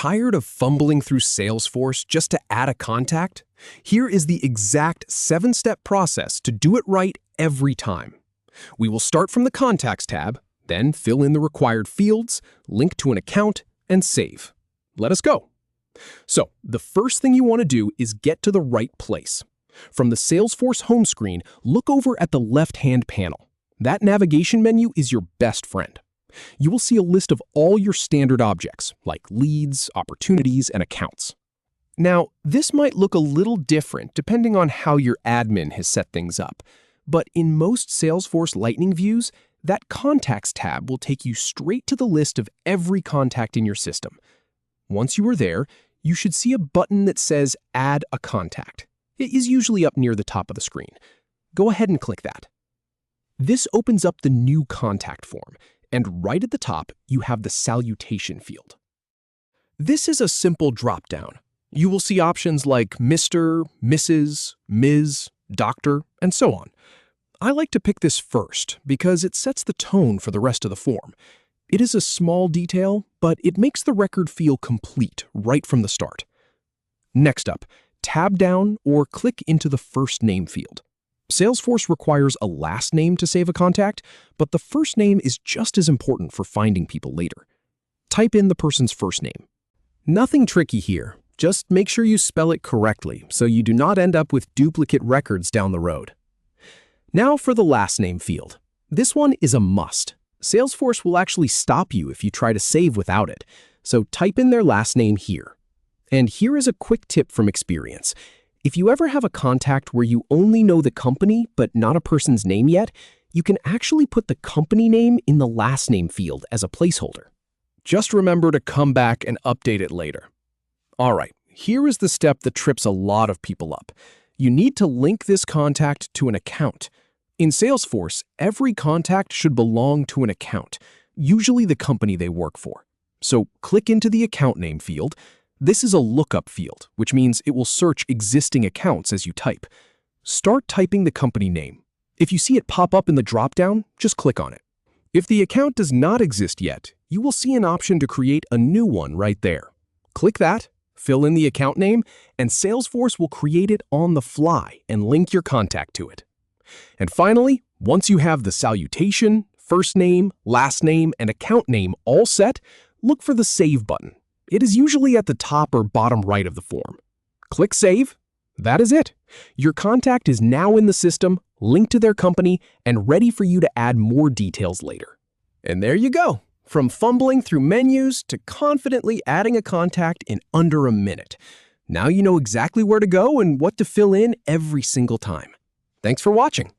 Tired of fumbling through Salesforce just to add a contact? Here is the exact 7-step process to do it right every time. We will start from the Contacts tab, then fill in the required fields, link to an account, and save. Let us go. So, the first thing you want to do is get to the right place. From the Salesforce home screen, look over at the left-hand panel. That navigation menu is your best friend. You will see a list of all your standard objects, like leads, opportunities, and accounts. Now, this might look a little different depending on how your admin has set things up, but in most Salesforce Lightning views, that Contacts tab will take you straight to the list of every contact in your system. Once you are there, you should see a button that says Add a Contact. It is usually up near the top of the screen. Go ahead and click that. This opens up the new contact form, and right at the top, you have the Salutation field. This is a simple drop-down. You will see options like Mr., Mrs., Ms., Doctor, and so on. I like to pick this first because it sets the tone for the rest of the form. It is a small detail, but it makes the record feel complete right from the start. Next up, tab down or click into the first name field. Salesforce requires a last name to save a contact, but the first name is just as important for finding people later. Type in the person's first name. Nothing tricky here. Just make sure you spell it correctly so you do not end up with duplicate records down the road. Now for the last name field. This one is a must. Salesforce will actually stop you if you try to save without it, so type in their last name here. And here is a quick tip from experience. If you ever have a contact where you only know the company but not a person's name yet, you can actually put the company name in the last name field as a placeholder. Just remember to come back and update it later. All right, here is the step that trips a lot of people up. You need to link this contact to an account. In Salesforce, every contact should belong to an account, usually the company they work for. So click into the account name field. This is a lookup field, which means it will search existing accounts as you type. Start typing the company name. If you see it pop up in the dropdown, just click on it. If the account does not exist yet, you will see an option to create a new one right there. Click that, fill in the account name, and Salesforce will create it on the fly and link your contact to it. And finally, once you have the salutation, first name, last name, and account name all set, look for the Save button. It is usually at the top or bottom right of the form. Click Save. That is it. Your contact is now in the system, linked to their company, and ready for you to add more details later. And there you go. From fumbling through menus to confidently adding a contact in under a minute. Now you know exactly where to go and what to fill in every single time. Thanks for watching.